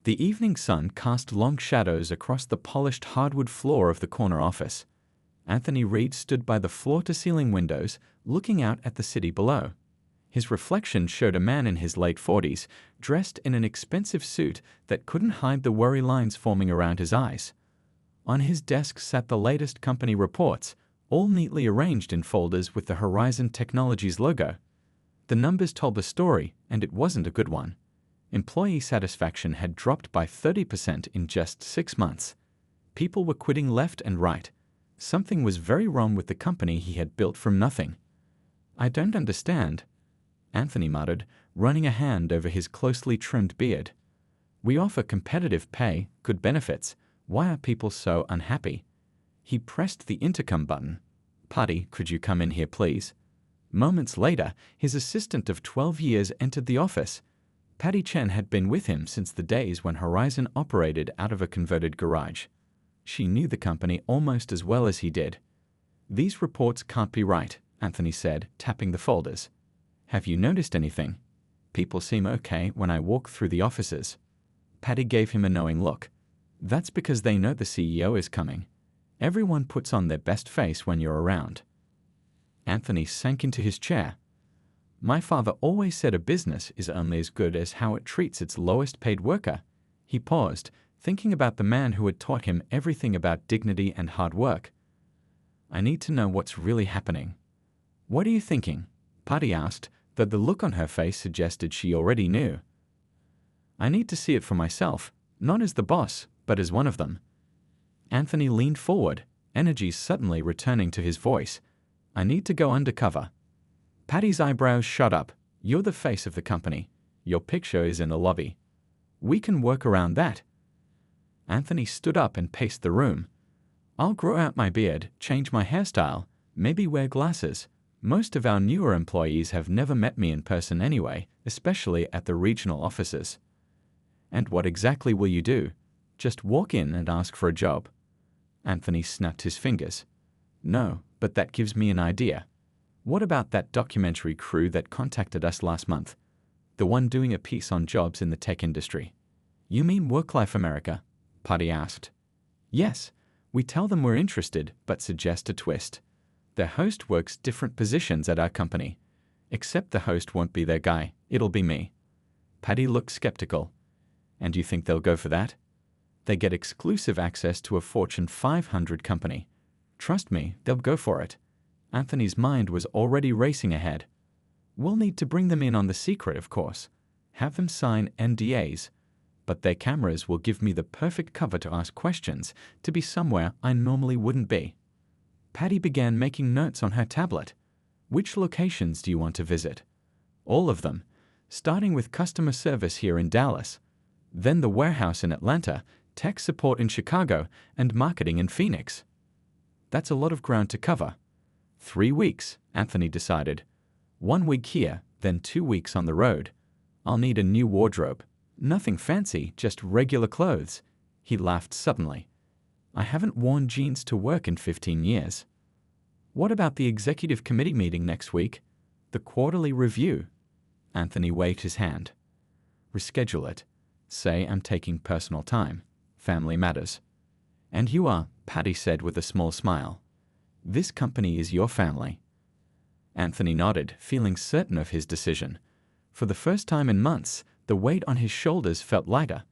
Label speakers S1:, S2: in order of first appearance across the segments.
S1: The evening sun cast long shadows across the polished hardwood floor of the corner office. Anthony Reed stood by the floor-to-ceiling windows, looking out at the city below. His reflection showed a man in his late 40s, dressed in an expensive suit that couldn't hide the worry lines forming around his eyes. On his desk sat the latest company reports, all neatly arranged in folders with the Horizon Technologies logo. The numbers told a story, and it wasn't a good one. Employee satisfaction had dropped by 30% in just 6 months. People were quitting left and right. Something was very wrong with the company he had built from nothing. "I don't understand," Anthony muttered, running a hand over his closely trimmed beard. "We offer competitive pay, good benefits. Why are people so unhappy?" He pressed the intercom button. "Putty, could you come in here, please?" Moments later, his assistant of 12 years entered the office. Patty Chen had been with him since the days when Horizon operated out of a converted garage. She knew the company almost as well as he did. "These reports can't be right," Anthony said, tapping the folders. "Have you noticed anything? People seem okay when I walk through the offices." Patty gave him a knowing look. "That's because they know the CEO is coming. Everyone puts on their best face when you're around." Anthony sank into his chair. "My father always said a business is only as good as how it treats its lowest paid worker." He paused, thinking about the man who had taught him everything about dignity and hard work. "I need to know what's really happening." "What are you thinking?" Patty asked, though the look on her face suggested she already knew. "I need to see it for myself, not as the boss, but as one of them." Anthony leaned forward, energy suddenly returning to his voice. "I need to go undercover." Patty's eyebrows shot up. "You're the face of the company. Your picture is in the lobby. We can work around that." Anthony stood up and paced the room. "I'll grow out my beard, change my hairstyle, maybe wear glasses. Most of our newer employees have never met me in person anyway, especially at the regional offices." "And what exactly will you do? Just walk in and ask for a job?" Anthony snapped his fingers. "No, but that gives me an idea. What about that documentary crew that contacted us last month? The one doing a piece on jobs in the tech industry." "You mean Work-Life America?" Patty asked. "Yes. We tell them we're interested, but suggest a twist. Their host works different positions at our company. Except the host won't be their guy, it'll be me." Patty looked skeptical. "And you think they'll go for that?" "They get exclusive access to a Fortune 500 company. Trust me, they'll go for it." Anthony's mind was already racing ahead. "We'll need to bring them in on the secret, of course. Have them sign NDAs. But their cameras will give me the perfect cover to ask questions, to be somewhere I normally wouldn't be." Patty began making notes on her tablet. "Which locations do you want to visit?" "All of them, starting with customer service here in Dallas. Then the warehouse in Atlanta, tech support in Chicago, and marketing in Phoenix." "That's a lot of ground to cover." 3 weeks, Anthony decided. 1 week here, then 2 weeks on the road. "I'll need a new wardrobe. Nothing fancy, just regular clothes." He laughed suddenly. "I haven't worn jeans to work in 15 years. "What about the executive committee meeting next week? The quarterly review?" Anthony waved his hand. "Reschedule it. Say I'm taking personal time. Family matters." "And you are," Patty said with a small smile. "This company is your family." Anthony nodded, feeling certain of his decision. For the first time in months, the weight on his shoulders felt lighter.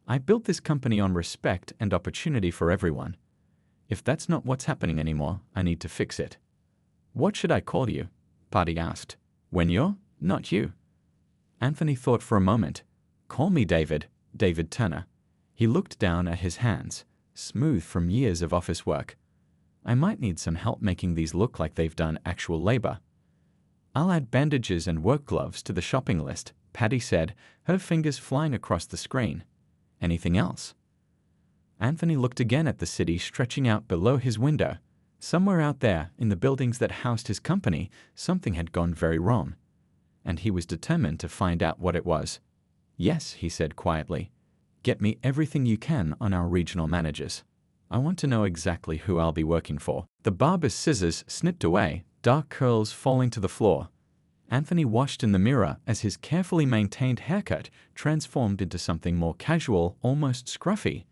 S1: "I built this company on respect and opportunity for everyone. If that's not what's happening anymore, I need to fix it." "What should I call you?" Patty asked. "When you're not you." Anthony thought for a moment. "Call me David, David Turner." He looked down at his hands, smooth from years of office work. "I might need some help making these look like they've done actual labor." "I'll add bandages and work gloves to the shopping list," Patty said, her fingers flying across the screen. "Anything else?" Anthony looked again at the city stretching out below his window. Somewhere out there, in the buildings that housed his company, something had gone very wrong. And he was determined to find out what it was. "Yes," he said quietly. "Get me everything you can on our regional managers. I want to know exactly who I'll be working for." The barber's scissors snipped away, dark curls falling to the floor. Anthony watched in the mirror as his carefully maintained haircut transformed into something more casual, almost scruffy.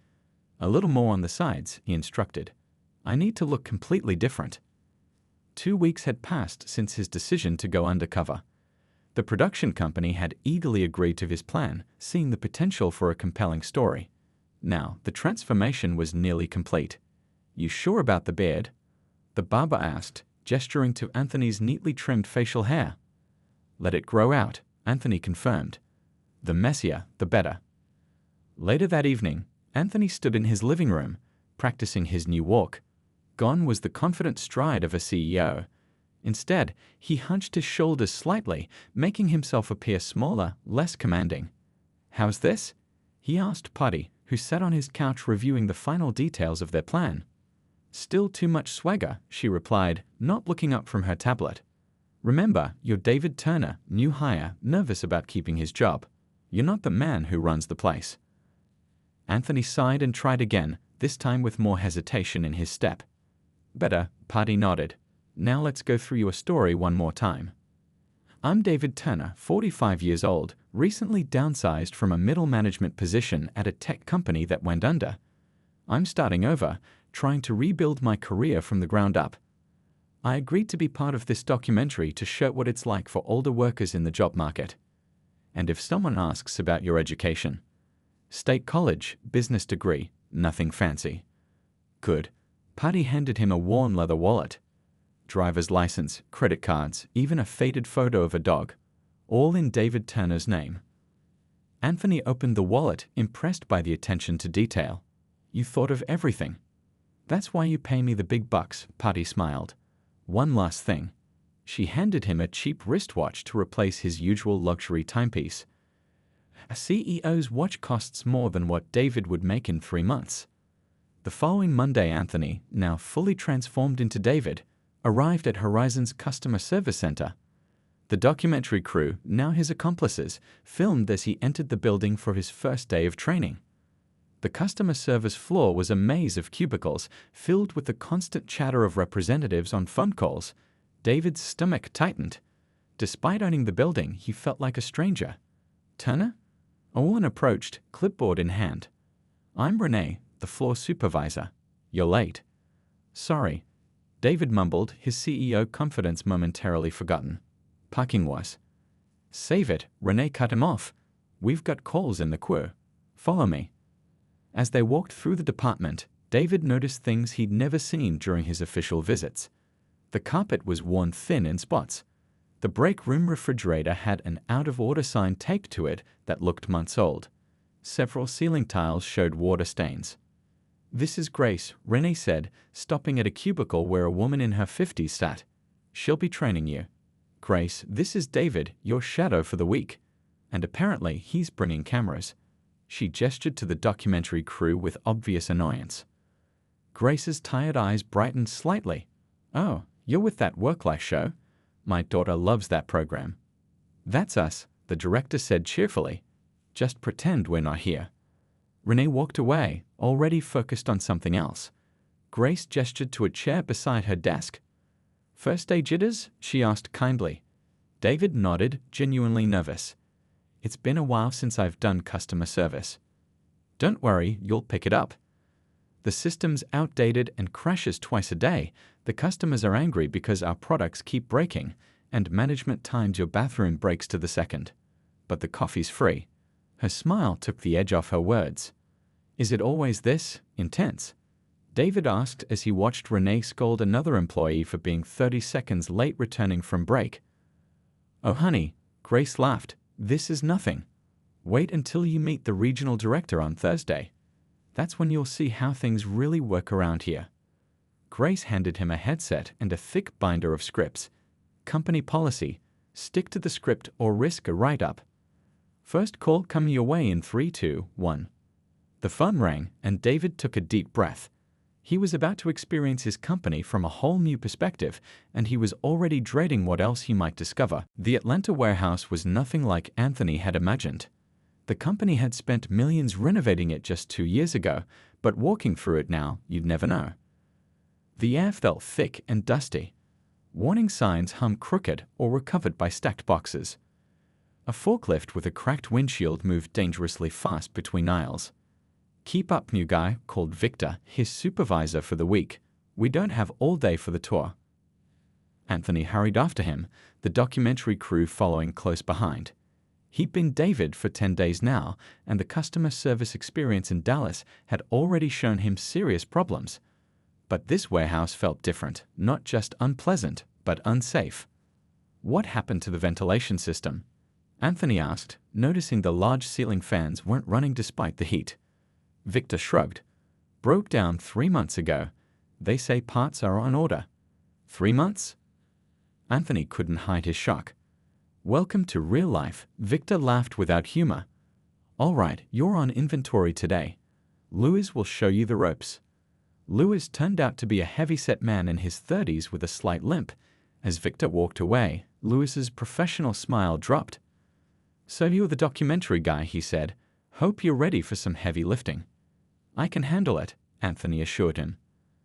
S1: "A little more on the sides," he instructed. "I need to look completely different." 2 weeks had passed since his decision to go undercover. The production company had eagerly agreed to his plan, seeing the potential for a compelling story. Now, the transformation was nearly complete. "You sure about the beard?" the barber asked, gesturing to Anthony's neatly trimmed facial hair. "Let it grow out," Anthony confirmed. "The messier, the better." Later that evening, Anthony stood in his living room, practicing his new walk. Gone was the confident stride of a CEO. Instead, he hunched his shoulders slightly, making himself appear smaller, less commanding. "How's this?" he asked Patty, who sat on his couch reviewing the final details of their plan. "Still too much swagger," she replied, not looking up from her tablet. "Remember, you're David Turner, new hire, nervous about keeping his job. You're not the man who runs the place." Anthony sighed and tried again, this time with more hesitation in his step. "Better," Patty nodded. "Now let's go through your story one more time. I'm David Turner, 45 years old, recently downsized from a middle management position at a tech company that went under. I'm starting over, trying to rebuild my career from the ground up. I agreed to be part of this documentary to show what it's like for older workers in the job market. And if someone asks about your education, state college, business degree, nothing fancy." "Good." Patty handed him a worn leather wallet. Driver's license, credit cards, even a faded photo of a dog, all in David Turner's name. Anthony opened the wallet, impressed by the attention to detail. "You thought of everything." "That's why you pay me the big bucks," Patty smiled. "One last thing." She handed him a cheap wristwatch to replace his usual luxury timepiece. "A CEO's watch costs more than what David would make in 3 months." The following Monday, Anthony, now fully transformed into David, arrived at Horizon's customer service center. The documentary crew, now his accomplices, filmed as he entered the building for his first day of training. The customer service floor was a maze of cubicles filled with the constant chatter of representatives on phone calls. David's stomach tightened. Despite owning the building, he felt like a stranger. "Turner?" A woman approached, clipboard in hand. "I'm Renee, the floor supervisor. You're late." "Sorry." David mumbled, his CEO confidence momentarily forgotten. "Parking was." "Save it," Renee cut him off. "We've got calls in the queue. Follow me." As they walked through the department, David noticed things he'd never seen during his official visits. The carpet was worn thin in spots. The break room refrigerator had an out-of-order sign taped to it that looked months old. Several ceiling tiles showed water stains. "This is Grace," Renee said, stopping at a cubicle where a woman in her 50s sat. "She'll be training you." "Grace, this is David, your shadow for the week. And apparently he's bringing cameras." She gestured to the documentary crew with obvious annoyance. Grace's tired eyes brightened slightly. "Oh, you're with that work-life show? My daughter loves that program." "That's us," the director said cheerfully. "Just pretend we're not here." Renee walked away, already focused on something else. Grace gestured to a chair beside her desk. "First day jitters?" she asked kindly. David nodded, genuinely nervous. "It's been a while since I've done customer service." "Don't worry, you'll pick it up. The system's outdated and crashes twice a day. The customers are angry because our products keep breaking, and management times your bathroom breaks to the second. But the coffee's free." Her smile took the edge off her words. "Is it always this intense?" David asked as he watched Renee scold another employee for being 30 seconds late returning from break. "Oh honey," Grace laughed, "this is nothing. Wait until you meet the regional director on Thursday. That's when you'll see how things really work around here." Grace handed him a headset and a thick binder of scripts. "Company policy: stick to the script or risk a write-up. First call coming your way in 3, 2, 1. The phone rang, and David took a deep breath. He was about to experience his company from a whole new perspective, and he was already dreading what else he might discover. The Atlanta warehouse was nothing like Anthony had imagined. The company had spent millions renovating it just 2 years ago, but walking through it now, you'd never know. The air felt thick and dusty. Warning signs hung crooked or were covered by stacked boxes. A forklift with a cracked windshield moved dangerously fast between aisles. "Keep up, new guy," called Victor, his supervisor for the week. "We don't have all day for the tour." Anthony hurried after him, the documentary crew following close behind. He'd been David for 10 days now, and the customer service experience in Dallas had already shown him serious problems. But this warehouse felt different, not just unpleasant, but unsafe. "What happened to the ventilation system?" Anthony asked, noticing the large ceiling fans weren't running despite the heat. Victor shrugged. "Broke down 3 months ago. They say parts are on order." 3 months? Anthony couldn't hide his shock. "Welcome to real life," Victor laughed without humor. "All right, you're on inventory today. Louis will show you the ropes." Louis turned out to be a heavy-set man in his 30s with a slight limp. As Victor walked away, Louis's professional smile dropped. "So you're the documentary guy," he said. "Hope you're ready for some heavy lifting." "I can handle it," Anthony assured him.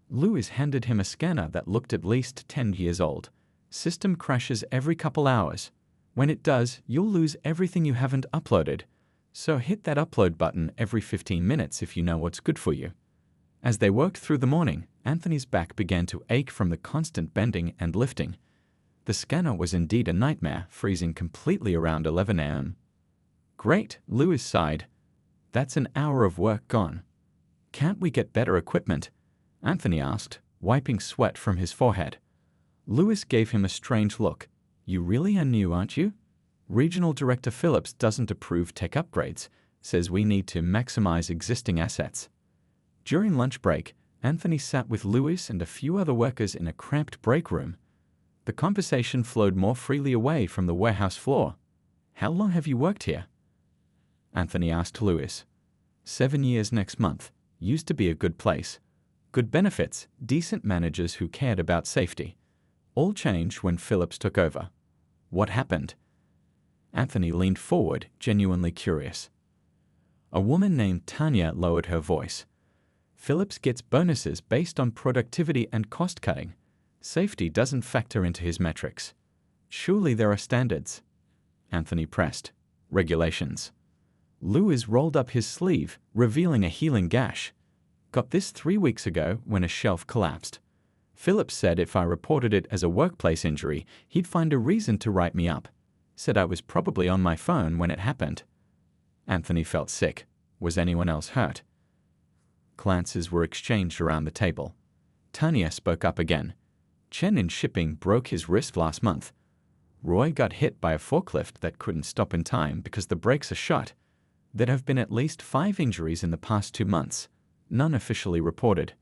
S1: Louis handed him a scanner that looked at least 10 years old. "System crashes every couple hours. When it does, you'll lose everything you haven't uploaded. So hit that upload button every 15 minutes if you know what's good for you." As they worked through the morning, Anthony's back began to ache from the constant bending and lifting. The scanner was indeed a nightmare, freezing completely around 11 a.m. "Great," Louis sighed. "That's an hour of work gone." "Can't we get better equipment?" Anthony asked, wiping sweat from his forehead. Louis gave him a strange look. "You really are new, aren't you? Regional Director Phillips doesn't approve tech upgrades, says we need to maximize existing assets." During lunch break, Anthony sat with Louis and a few other workers in a cramped break room. The conversation flowed more freely away from the warehouse floor. "How long have you worked here?" Anthony asked Louis. 7 years next month. Used to be a good place. Good benefits, decent managers who cared about safety. All changed when Phillips took over. What happened? Anthony leaned forward, genuinely curious. A woman named Tanya lowered her voice. "Phillips gets bonuses based on productivity and cost cutting. Safety doesn't factor into his metrics. Surely there are standards." Anthony pressed. "Regulations." Louis rolled up his sleeve, revealing a healing gash. "Got this 3 weeks ago when a shelf collapsed. Phillips said if I reported it as a workplace injury, he'd find a reason to write me up. Said I was probably on my phone when it happened." Anthony felt sick. Was anyone else hurt? Glances were exchanged around the table. Tanya spoke up again. "Chen in shipping broke his wrist last month. Roy got hit by a forklift that couldn't stop in time because the brakes are shot. There have been at least 5 injuries in the past 2 months, none officially reported."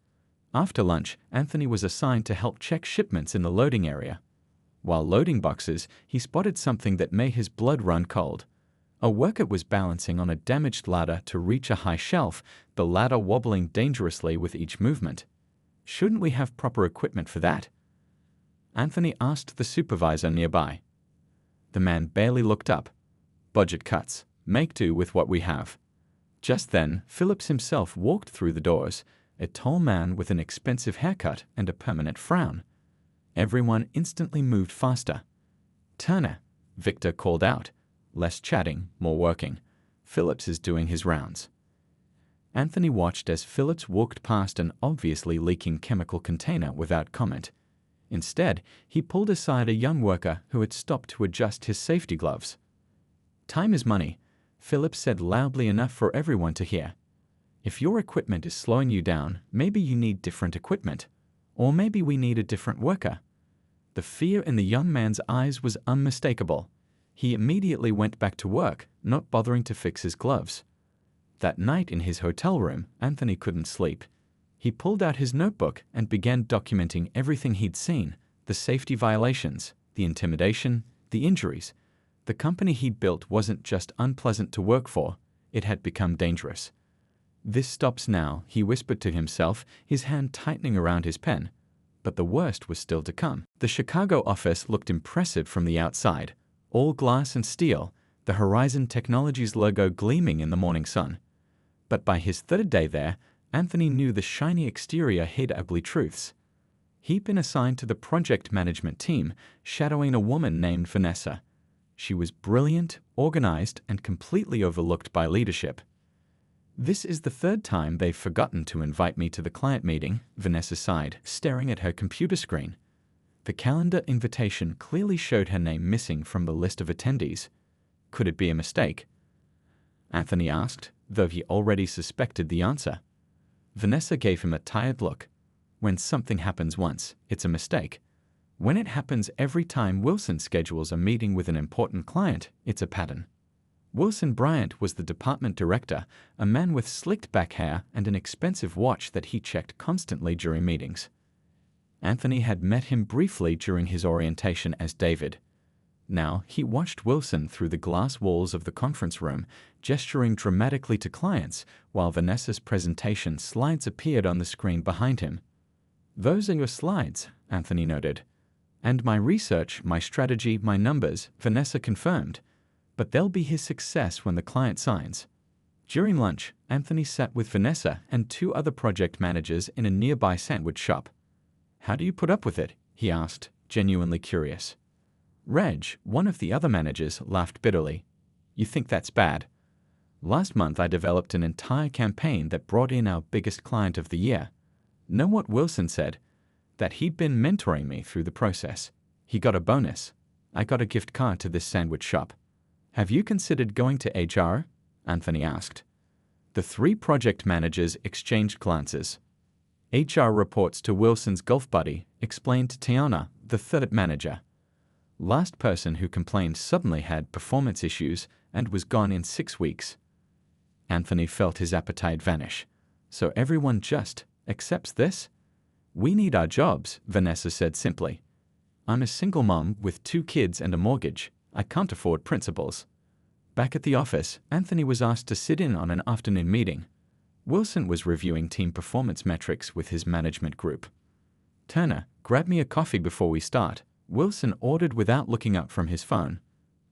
S1: After lunch, Anthony was assigned to help check shipments in the loading area. While loading boxes, he spotted something that made his blood run cold. A worker was balancing on a damaged ladder to reach a high shelf, the ladder wobbling dangerously with each movement. "Shouldn't we have proper equipment for that?" Anthony asked the supervisor nearby. The man barely looked up. "Budget cuts. Make do with what we have." Just then, Phillips himself walked through the doors, a tall man with an expensive haircut and a permanent frown. Everyone instantly moved faster. "Turner," Victor called out. Less chatting, more working. "Phillips is doing his rounds." Anthony watched as Phillips walked past an obviously leaking chemical container without comment. Instead, he pulled aside a young worker who had stopped to adjust his safety gloves. "Time is money," Phillips said loudly enough for everyone to hear. "If your equipment is slowing you down, maybe you need different equipment. Or maybe we need a different worker." The fear in the young man's eyes was unmistakable. He immediately went back to work, not bothering to fix his gloves. That night in his hotel room, Anthony couldn't sleep. He pulled out his notebook and began documenting everything he'd seen, the safety violations, the intimidation, the injuries. The company he'd built wasn't just unpleasant to work for, it had become dangerous. "This stops now," he whispered to himself, his hand tightening around his pen. But the worst was still to come. The Chicago office looked impressive from the outside, all glass and steel, the Horizon Technologies logo gleaming in the morning sun. But by his 3rd day there, Anthony knew the shiny exterior hid ugly truths. He'd been assigned to the project management team, shadowing a woman named Vanessa. She was brilliant, organized, and completely overlooked by leadership. "This is the third time they've forgotten to invite me to the client meeting," Vanessa sighed, staring at her computer screen. The calendar invitation clearly showed her name missing from the list of attendees. Could it be a mistake? Anthony asked, though he already suspected the answer. Vanessa gave him a tired look. When something happens once, it's a mistake. When it happens every time Wilson schedules a meeting with an important client, it's a pattern. Wilson Bryant was the department director, a man with slicked back hair and an expensive watch that he checked constantly during meetings. Anthony had met him briefly during his orientation as David. Now he watched Wilson through the glass walls of the conference room, gesturing dramatically to clients, while Vanessa's presentation slides appeared on the screen behind him. "Those are your slides," Anthony noted. "And my research, my strategy, my numbers," Vanessa confirmed. "But they'll be his success when the client signs." During lunch, Anthony sat with Vanessa and two other project managers in a nearby sandwich shop. "How do you put up with it?" he asked, genuinely curious. Reg, one of the other managers, laughed bitterly. "You think that's bad? Last month I developed an entire campaign that brought in our biggest client of the year. Know what Wilson said? That he'd been mentoring me through the process. He got a bonus. I got a gift card to this sandwich shop. Have you considered going to HR?" Anthony asked. The three project managers exchanged glances. "HR reports to Wilson's golf buddy," explained Tiana, the third manager. "Last person who complained suddenly had performance issues and was gone in 6 weeks." Anthony felt his appetite vanish. "So everyone just accepts this?" "We need our jobs," Vanessa said simply. "I'm a single mom with 2 kids and a mortgage. I can't afford principals." Back at the office, Anthony was asked to sit in on an afternoon meeting. Wilson was reviewing team performance metrics with his management group. "Turner, grab me a coffee before we start," Wilson ordered without looking up from his phone.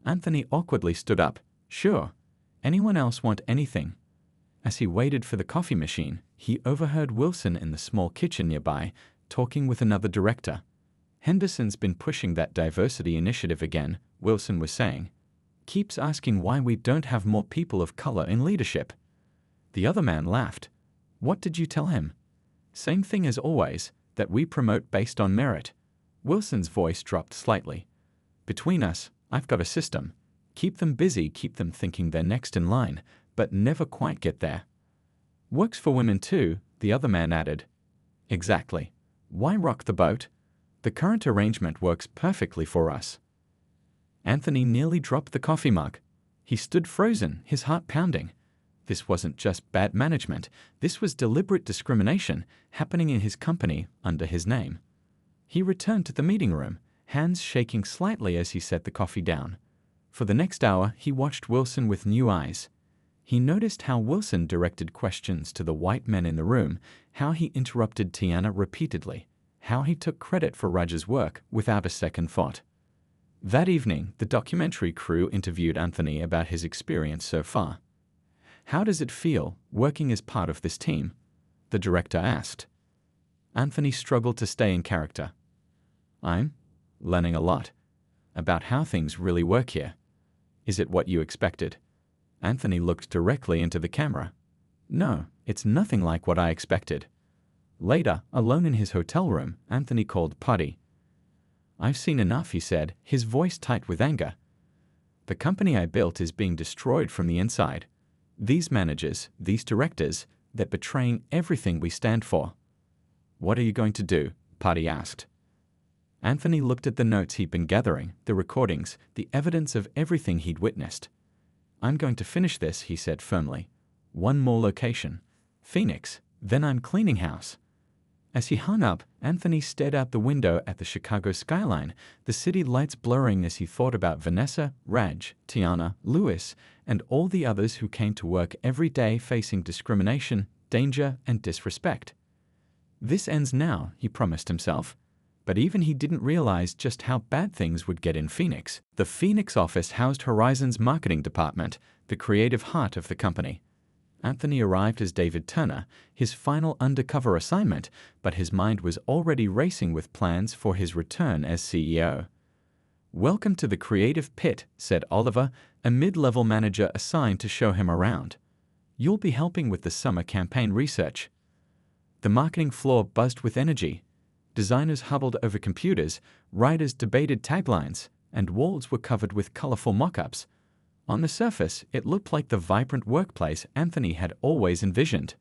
S1: Anthony awkwardly stood up. "Sure. Anyone else want anything?" As he waited for the coffee machine, he overheard Wilson in the small kitchen nearby, talking with another director. "Henderson's been pushing that diversity initiative again," Wilson was saying. "Keeps asking why we don't have more people of color in leadership." The other man laughed. "What did you tell him?" "Same thing as always, that we promote based on merit." Wilson's voice dropped slightly. "Between us, I've got a system. Keep them busy, keep them thinking they're next in line, but never quite get there." "Works for women too," the other man added. "Exactly. Why rock the boat? The current arrangement works perfectly for us." Anthony nearly dropped the coffee mug. He stood frozen, his heart pounding. This wasn't just bad management. This was deliberate discrimination happening in his company under his name. He returned to the meeting room, hands shaking slightly as he set the coffee down. For the next hour, he watched Wilson with new eyes. He noticed how Wilson directed questions to the white men in the room, how he interrupted Tiana repeatedly, how he took credit for Raj's work without a second thought. That evening, the documentary crew interviewed Anthony about his experience so far. "How does it feel, working as part of this team?" the director asked. Anthony struggled to stay in character. "I'm learning a lot about how things really work here." "Is it what you expected?" Anthony looked directly into the camera. "No, it's nothing like what I expected." Later, alone in his hotel room, Anthony called Putty. "I've seen enough," he said, his voice tight with anger. "The company I built is being destroyed from the inside. These managers, these directors, they're betraying everything we stand for." "What are you going to do?" Putty asked. Anthony looked at the notes he'd been gathering, the recordings, the evidence of everything he'd witnessed. "I'm going to finish this," he said firmly. "One more location. Phoenix, then I'm cleaning house." As he hung up, Anthony stared out the window at the Chicago skyline, the city lights blurring as he thought about Vanessa, Raj, Tiana, Lewis, and all the others who came to work every day facing discrimination, danger, and disrespect. This ends now, he promised himself. But even he didn't realize just how bad things would get in Phoenix. The Phoenix office housed Horizon's marketing department, the creative heart of the company. Anthony arrived as David Turner, his final undercover assignment, but his mind was already racing with plans for his return as CEO. "Welcome to the creative pit," said Oliver, a mid-level manager assigned to show him around. "You'll be helping with the summer campaign research." The marketing floor buzzed with energy. Designers huddled over computers, writers debated taglines, and walls were covered with colorful mock-ups. On the surface, it looked like the vibrant workplace Anthony had always envisioned.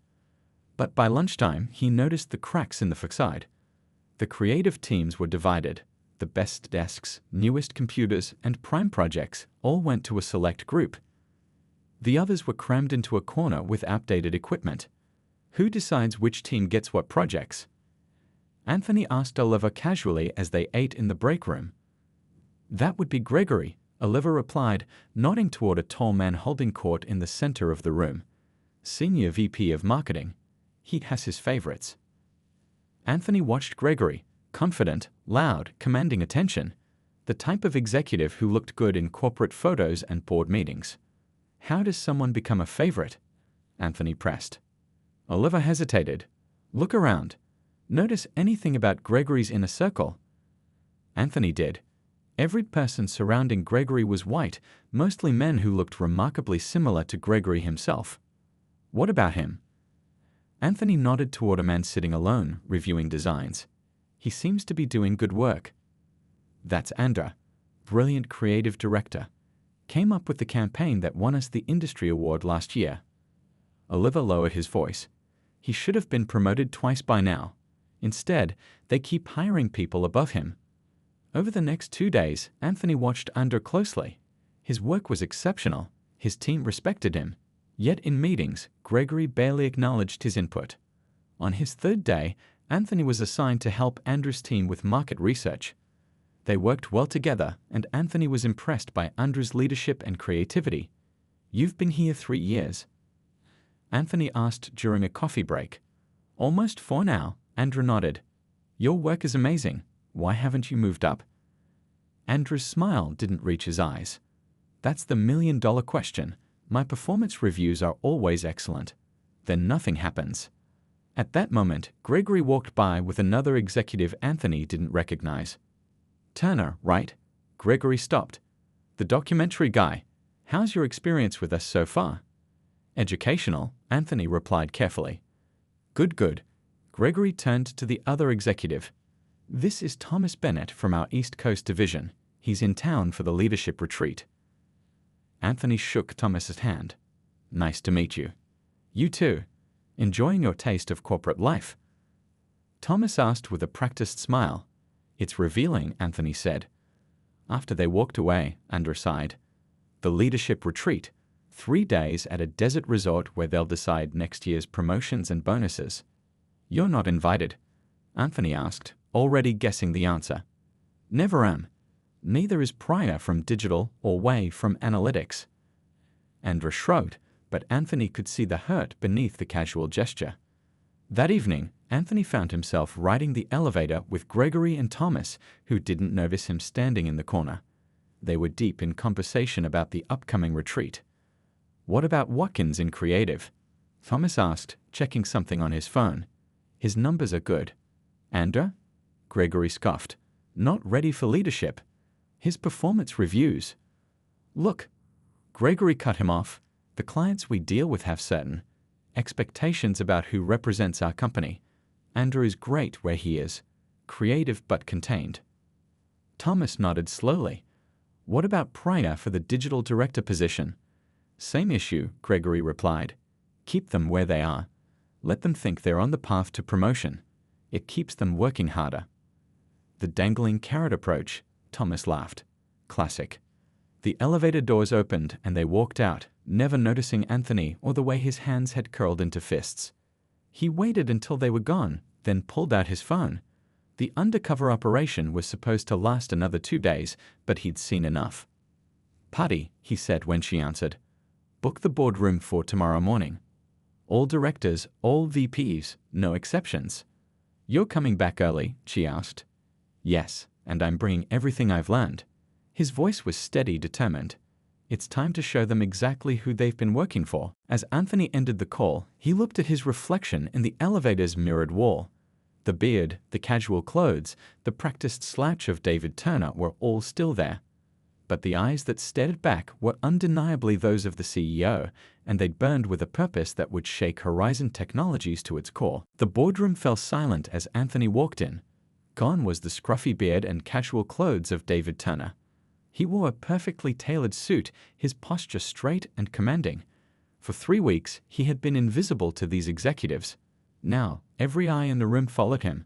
S1: But by lunchtime, he noticed the cracks in the facade. The creative teams were divided. The best desks, newest computers, and prime projects all went to a select group. The others were crammed into a corner with outdated equipment. Who decides which team gets what projects? Anthony asked Oliver casually as they ate in the break room. "That would be Gregory," Oliver replied, nodding toward a tall man holding court in the center of the room. "Senior VP of Marketing. He has his favorites." Anthony watched Gregory, confident, loud, commanding attention, the type of executive who looked good in corporate photos and board meetings. "How does someone become a favorite?" Anthony pressed. Oliver hesitated. "Look around. Notice anything about Gregory's inner circle?" Anthony did. Every person surrounding Gregory was white, mostly men who looked remarkably similar to Gregory himself. "What about him?" Anthony nodded toward a man sitting alone, reviewing designs. "He seems to be doing good work." "That's Andra, brilliant creative director. Came up with the campaign that won us the industry award last year." Oliver lowered his voice. "He should have been promoted twice by now. Instead, they keep hiring people above him." Over the next 2 days, Anthony watched Andra closely. His work was exceptional. His team respected him. Yet in meetings, Gregory barely acknowledged his input. On his third day, Anthony was assigned to help Andra's team with market research. They worked well together, and Anthony was impressed by Andra's leadership and creativity. "You've been here 3 years?" Anthony asked during a coffee break. "Almost 4 now," Andra nodded. "Your work is amazing. Why haven't you moved up?" Andra's smile didn't reach his eyes. "That's the million-dollar question. My performance reviews are always excellent. Then nothing happens." At that moment, Gregory walked by with another executive Anthony didn't recognize. "Turner, right?" Gregory stopped. "The documentary guy. How's your experience with us so far?" "Educational," Anthony replied carefully. "Good, good." Gregory turned to the other executive. "This is Thomas Bennett from our East Coast division. He's in town for the leadership retreat." Anthony shook Thomas's hand. "Nice to meet you." "You too. Enjoying your taste of corporate life?" Thomas asked with a practiced smile. "It's revealing," Anthony said. After they walked away, Andra sighed. "The leadership retreat. 3 days at a desert resort where they'll decide next year's promotions and bonuses." "You're not invited?" Anthony asked, already guessing the answer. "Never am. Neither is Pryor from Digital or Wei from Analytics." Andra shrugged, but Anthony could see the hurt beneath the casual gesture. That evening, Anthony found himself riding the elevator with Gregory and Thomas, who didn't notice him standing in the corner. They were deep in conversation about the upcoming retreat. "What about Watkins in creative?" Thomas asked, checking something on his phone. "His numbers are good." "Andra?" Gregory scoffed. "Not ready for leadership. His performance reviews." "Look." Gregory cut him off. "The clients we deal with have certain expectations about who represents our company. Andra is great where he is. Creative but contained." Thomas nodded slowly. "What about Pryor for the digital director position?" "Same issue," Gregory replied. "Keep them where they are. Let them think they're on the path to promotion. It keeps them working harder." "The dangling carrot approach," Thomas laughed. "Classic." The elevator doors opened and they walked out, never noticing Anthony or the way his hands had curled into fists. He waited until they were gone, then pulled out his phone. The undercover operation was supposed to last another 2 days, but he'd seen enough. "Patty," he said when she answered. "Book the boardroom for tomorrow morning. All directors, all VPs, no exceptions." "You're coming back early?" she asked. "Yes, and I'm bringing everything I've learned." His voice was steady, determined. It's time to show them exactly who they've been working for. As Anthony ended the call, he looked at his reflection in the elevator's mirrored wall. The beard, the casual clothes, the practiced slouch of David Turner were all still there. But the eyes that stared back were undeniably those of the CEO, and they'd burned with a purpose that would shake Horizon Technologies to its core. The boardroom fell silent as Anthony walked in. Gone was the scruffy beard and casual clothes of David Turner. He wore a perfectly tailored suit, his posture straight and commanding. For 3 weeks, he had been invisible to these executives. Now, every eye in the room followed him.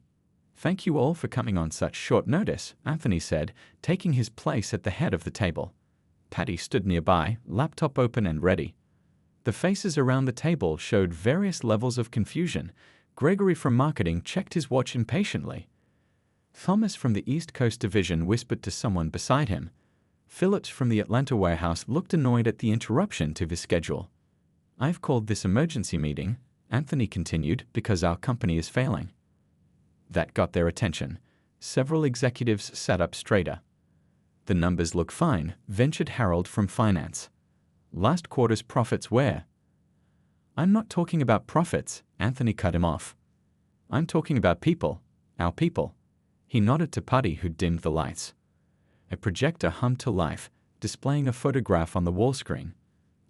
S1: "Thank you all for coming on such short notice," Anthony said, taking his place at the head of the table. Patty stood nearby, laptop open and ready. The faces around the table showed various levels of confusion. Gregory from marketing checked his watch impatiently. Thomas from the East Coast division whispered to someone beside him. Phillips from the Atlanta warehouse looked annoyed at the interruption to his schedule. "I've called this emergency meeting," Anthony continued, "because our company is failing." That got their attention. Several executives sat up straighter. "The numbers look fine," ventured Harold from finance. "Last quarter's profits were—" "I'm not talking about profits," Anthony cut him off. "I'm talking about people, our people." He nodded to Putty, who dimmed the lights. A projector hummed to life, displaying a photograph on the wall screen.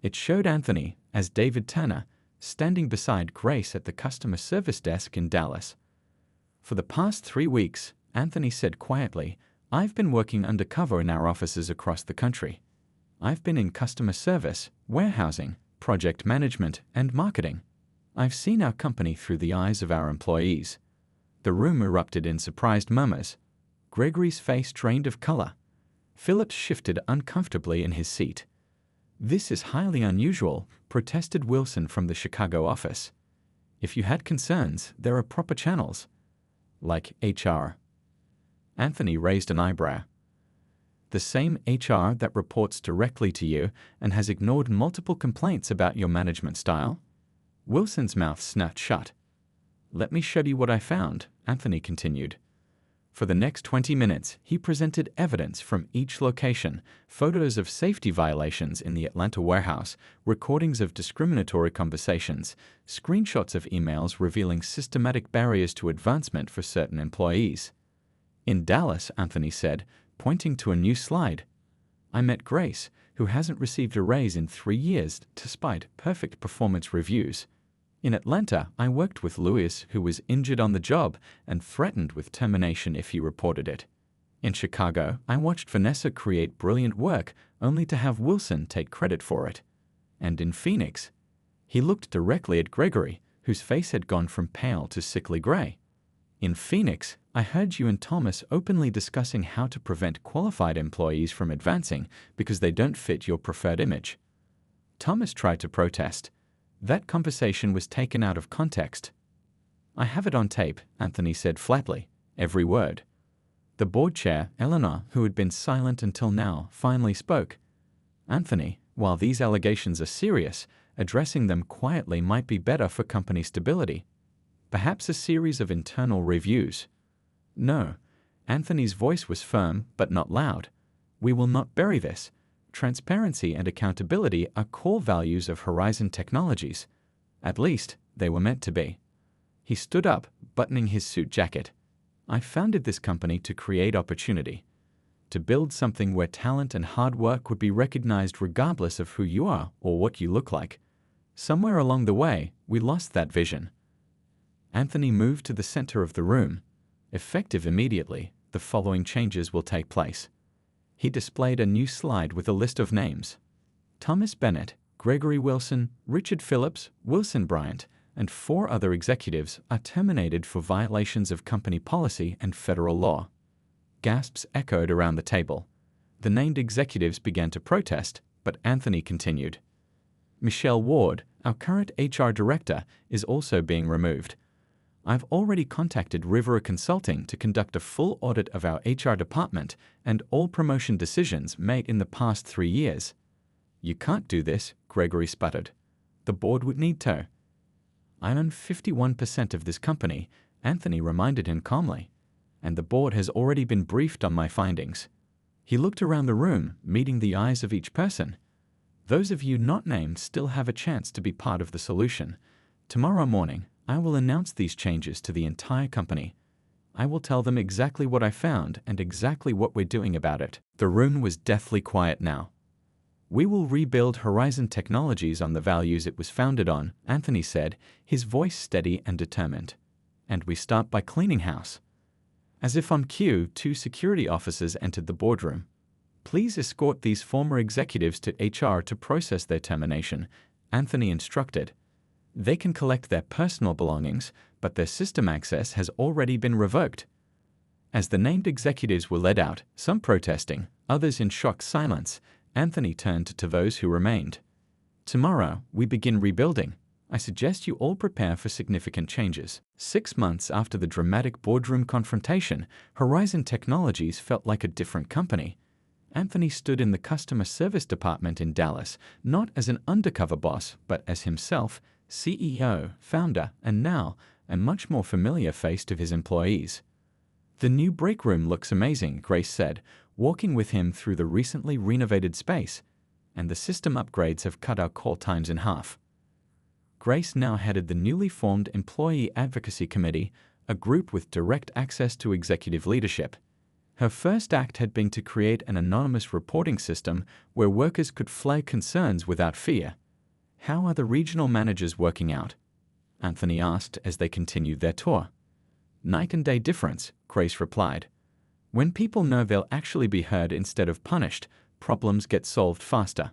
S1: It showed Anthony, as David Turner, standing beside Grace at the customer service desk in Dallas. "For the past 3 weeks," Anthony said quietly, "I've been working undercover in our offices across the country. I've been in customer service, warehousing, project management, and marketing. I've seen our company through the eyes of our employees." The room erupted in surprised murmurs. Gregory's face drained of color. Phillips shifted uncomfortably in his seat. "This is highly unusual," protested Wilson from the Chicago office. "If you had concerns, there are proper channels." "Like HR?" Anthony raised an eyebrow. "The same HR that reports directly to you and has ignored multiple complaints about your management style?" Wilson's mouth snapped shut. "Let me show you what I found," Anthony continued. For the next 20 minutes, he presented evidence from each location, photos of safety violations in the Atlanta warehouse, recordings of discriminatory conversations, screenshots of emails revealing systematic barriers to advancement for certain employees. "In Dallas," Anthony said, pointing to a new slide, "I met Grace, who hasn't received a raise in 3 years despite perfect performance reviews. In Atlanta, I worked with Lewis, who was injured on the job and threatened with termination if he reported it. In Chicago, I watched Vanessa create brilliant work only to have Wilson take credit for it. And in Phoenix," he looked directly at Gregory, whose face had gone from pale to sickly gray. "In Phoenix, I heard you and Thomas openly discussing how to prevent qualified employees from advancing because they don't fit your preferred image." Thomas tried to protest. That conversation was taken out of context. "I have it on tape," Anthony said flatly, "every word." The board chair, Eleanor, who had been silent until now, finally spoke. "Anthony, while these allegations are serious, addressing them quietly might be better for company stability. Perhaps a series of internal reviews." "No." Anthony's voice was firm, but not loud. "We will not bury this. Transparency and accountability are core values of Horizon Technologies. At least, they were meant to be." He stood up, buttoning his suit jacket. "I founded this company to create opportunity, to build something where talent and hard work would be recognized regardless of who you are or what you look like. Somewhere along the way, we lost that vision." Anthony moved to the center of the room. "Effective immediately, the following changes will take place." He displayed a new slide with a list of names. Thomas Bennett, Gregory Wilson, Richard Phillips, Wilson Bryant, and 4 other executives are terminated for violations of company policy and federal law. Gasps echoed around the table. The named executives began to protest, but Anthony continued. "Michelle Ward, our current HR director, is also being removed. I've already contacted Rivera Consulting to conduct a full audit of our HR department and all promotion decisions made in the past 3 years." "You can't do this," Gregory sputtered. "The board would need to." "I own 51% of this company," Anthony reminded him calmly, "and the board has already been briefed on my findings." He looked around the room, meeting the eyes of each person. Those of you not named still have a chance to be part of the solution. Tomorrow morning, I will announce these changes to the entire company. I will tell them exactly what I found and exactly what we're doing about it." The room was deathly quiet now. "We will rebuild Horizon Technologies on the values it was founded on," Anthony said, his voice steady and determined. "And we start by cleaning house." As if on cue, 2 security officers entered the boardroom. "Please escort these former executives to HR to process their termination," Anthony instructed. "They can collect their personal belongings, but their system access has already been revoked." As the named executives were led out, some protesting, others in shocked silence, Anthony turned to those who remained. "Tomorrow, we begin rebuilding. I suggest you all prepare for significant changes." 6 months after the dramatic boardroom confrontation, Horizon Technologies felt like a different company. Anthony stood in the customer service department in Dallas, not as an undercover boss, but as himself, CEO, founder, and now a much more familiar face to his employees. "The new break room looks amazing," Grace said, walking with him through the recently renovated space, "and the system upgrades have cut our call times in half." Grace now headed the newly formed Employee Advocacy Committee, a group with direct access to executive leadership. Her first act had been to create an anonymous reporting system where workers could flag concerns without fear. "How are the regional managers working out?" Anthony asked as they continued their tour. "Night and day difference," Grace replied. "When people know they'll actually be heard instead of punished, problems get solved faster."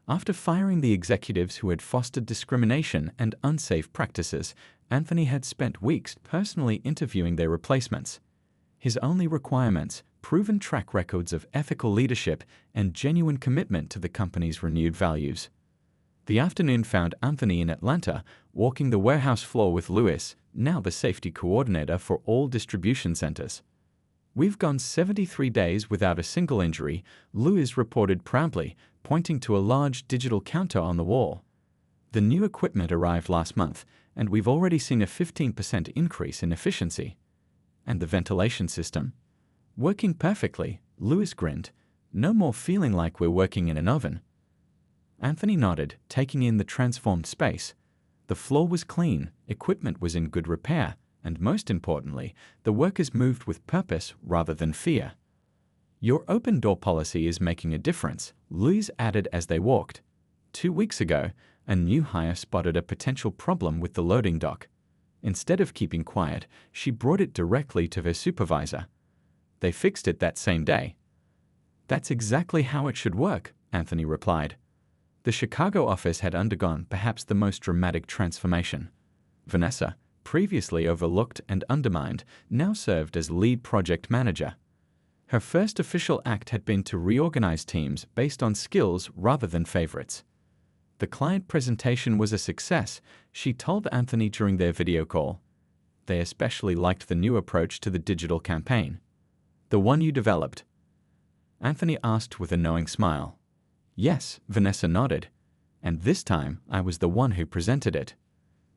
S1: After firing the executives who had fostered discrimination and unsafe practices, Anthony had spent weeks personally interviewing their replacements. His only requirements: proven track records of ethical leadership and genuine commitment to the company's renewed values. The afternoon found Anthony in Atlanta, walking the warehouse floor with Louis, now the safety coordinator for all distribution centers. "We've gone 73 days without a single injury," Louis reported proudly, pointing to a large digital counter on the wall. "The new equipment arrived last month, and we've already seen a 15% increase in efficiency." "And the ventilation system?" "Working perfectly," Louis grinned. "No more feeling like we're working in an oven." Anthony nodded, taking in the transformed space. The floor was clean, equipment was in good repair, and most importantly, the workers moved with purpose rather than fear. "Your open-door policy is making a difference," Louise added as they walked. 2 weeks ago, a new hire spotted a potential problem with the loading dock. Instead of keeping quiet, she brought it directly to her supervisor. They fixed it that same day. "That's exactly how it should work," Anthony replied. The Chicago office had undergone perhaps the most dramatic transformation. Vanessa, previously overlooked and undermined, now served as lead project manager. Her first official act had been to reorganize teams based on skills rather than favorites. The client presentation was a success, she told Anthony during their video call. They especially liked the new approach to the digital campaign. "The one you developed?" Anthony asked with a knowing smile. "Yes," Vanessa nodded. "And this time, I was the one who presented it."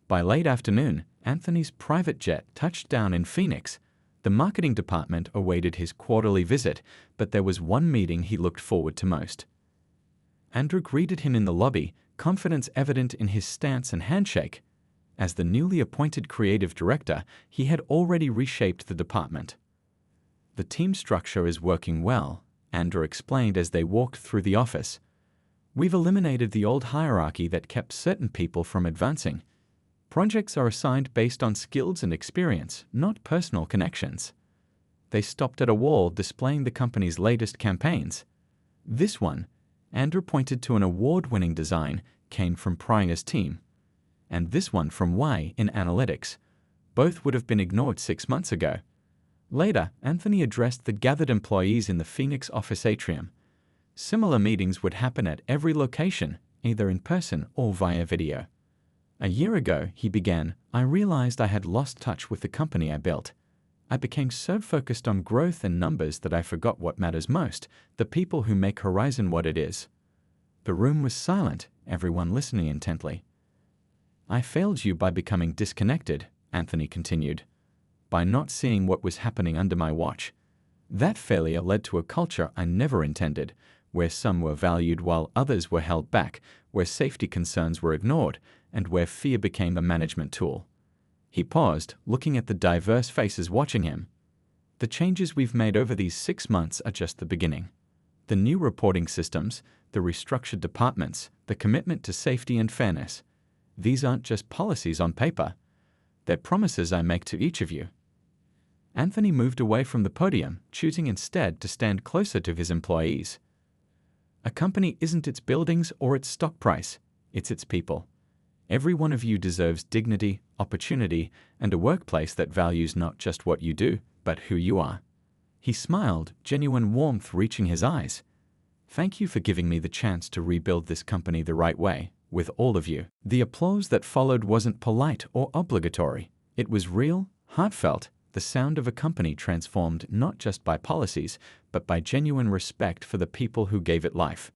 S1: By late afternoon, Anthony's private jet touched down in Phoenix. The marketing department awaited his quarterly visit, but there was one meeting he looked forward to most. Andrew greeted him in the lobby, confidence evident in his stance and handshake. As the newly appointed creative director, he had already reshaped the department. "The team structure is working well," Andrew explained as they walked through the office. "We've eliminated the old hierarchy that kept certain people from advancing. Projects are assigned based on skills and experience, not personal connections." They stopped at a wall displaying the company's latest campaigns. "This one," Andrew pointed to an award-winning design, "came from Prior's team. And this one from Y in analytics. Both would have been ignored 6 months ago." Later, Anthony addressed the gathered employees in the Phoenix office atrium. Similar meetings would happen at every location, either in person or via video. "A year ago," he began, "I realized I had lost touch with the company I built. I became so focused on growth and numbers that I forgot what matters most, the people who make Horizon what it is." The room was silent, everyone listening intently. "I failed you by becoming disconnected," Anthony continued. "By not seeing what was happening under my watch. That failure led to a culture I never intended, where some were valued while others were held back, where safety concerns were ignored, and where fear became a management tool. He paused, looking at the diverse faces watching him. The changes we've made over these 6 months are just the beginning. The new reporting systems, the restructured departments, the commitment to safety and fairness. These aren't just policies on paper. They're promises I make to each of you. Anthony moved away from the podium, choosing instead to stand closer to his employees. A company isn't its buildings or its stock price, it's its people. Every one of you deserves dignity, opportunity, and a workplace that values not just what you do, but who you are. He smiled, genuine warmth reaching his eyes. Thank you for giving me the chance to rebuild this company the right way, with all of you. The applause that followed wasn't polite or obligatory. It was real, heartfelt, the sound of a company transformed not just by policies, but by genuine respect for the people who gave it life.